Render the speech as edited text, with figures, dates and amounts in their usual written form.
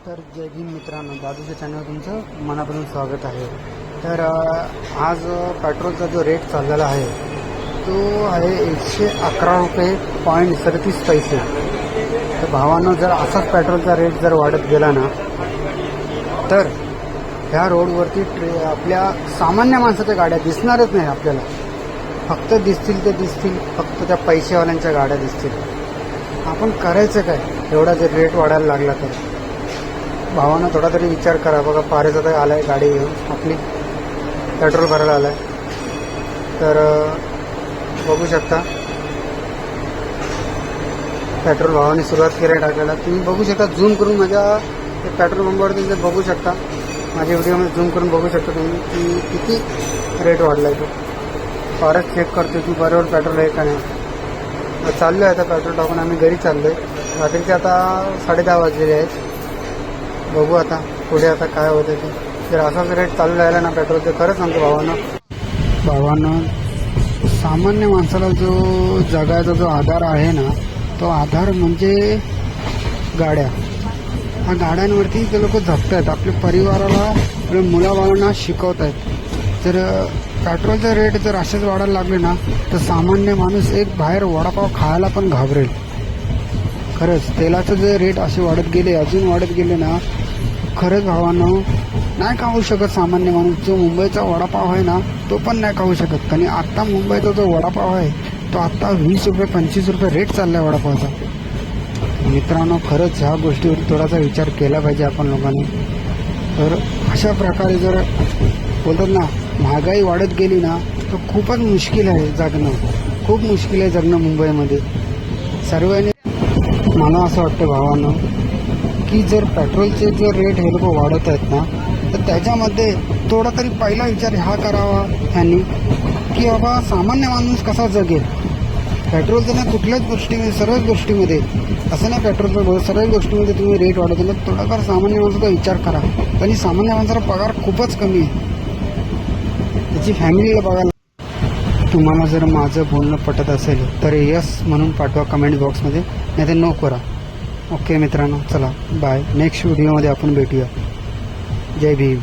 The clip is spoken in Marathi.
तर जय भीम मित्रांनो, दादूच्या चॅनलवर तुमचं मनापासून स्वागत आहे। तर आज पेट्रोलचा जो रेट चाललेला आहे तो आहे 111 रुपये पॉईंट 37 पैसे। तर भावांनो, जर असाच पेट्रोलचा रेट जर वाढत गेला ना तर ह्या रोडवरती आपल्या सामान्य माणसाच्या गाड्या दिसणारच नाही आपल्याला। फक्त दिसतील ते दिसतील, फक्त त्या पैसेवाल्यांच्या गाड्या दिसतील। आपण करायचं काय एवढा जर रेट वाढायला लागला तर? भावानं थोडा तरी विचार करा। बघा, पारेचा तर आलाय गाडी घेऊन, आपली पेट्रोल भरायला आलाय। तर बघू शकता पेट्रोल भावाने सुरुवात केली टाकायला। तुम्ही बघू शकता, झूम करून माझ्या पेट्रोल पंपावरती बघू शकता, माझ्या व्हिडिओमध्ये झूम करून बघू शकता तुम्ही की किती रेट वाढला आहे। तो फारच चेक करतो की बरोबर पेट्रोल आहे का नाही। चाललो आहे आता पेट्रोल टाकून आम्ही घरी चाललो आहे। रात्रीचे आता 10:30 वाजलेले आहेत। बघू आता पुढे आता काय होतं ते। जर असाच रेट चालू राहिला ना पेट्रोलचं, खरंच सांगतो भावांना सामान्य माणसाला जो जगायचा जो आधार आहे ना, तो आधार म्हणजे गाड्या। ह्या गाड्यांवरती ते लोक जगतायत, आपल्या परिवाराला, आपल्या मुलाबाळांना शिकवत आहेत। जर पेट्रोलचे रेट जर असेच वाढायला लागले ना तर सामान्य माणूस एक बाहेर वडापाव खायला पण घाबरेल। खरंच तेलाचं जे रेट असे वाढत गेले, अजून वाढत गेले ना, खरंच भावांनो नाही खाऊ शकत सामान्य माणूस। जो मुंबईचा वडापाव आहे ना तो पण नाही खाऊ शकत। कारण आत्ता मुंबईचा जो वडापाव आहे तो आत्ता 20 रुपये 25 रुपये रेट चालला आहे वडापावचा। मित्रांनो, खरंच ह्या गोष्टीवर थोडासा विचार केला पाहिजे आपण लोकांनी। तर अशा प्रकारे जर बोलतात ना, महागाई वाढत गेली ना तर खूपच मुश्किल आहे जगणं, खूप मुश्किल आहे जगणं मुंबईमध्ये। सर्वांनी मला असं वाटतं भावांनो की जर पेट्रोलचे जर रेट हे लोक वाढत आहेत ना तर त्याच्यामध्ये थोडा तरी पहिला विचार हा करावा ह्यांनी की बाबा सामान्य माणूस कसा जगेल। पेट्रोलचं नाही कुठल्याच गोष्टीमध्ये, सर्वच गोष्टीमध्ये असं नाही, पेट्रोलचं सर्व गोष्टीमध्ये तुम्ही रेट वाढवतो ना, थोडाफार सामान्य माणसाचा विचार करा। कारण सामान्य माणसाचा पगार खूपच कमी आहे, त्याची फॅमिलीला बघायला। तुम्हाला जर माझं बोलणं पटत असेल तर यस म्हणून पाठवा कमेंट बॉक्समध्ये, नाही तर नो करा। ओके मित्रांनो, चला बाय। नेक्स्ट व्हिडिओमध्ये आपण भेटूया। जय भीम।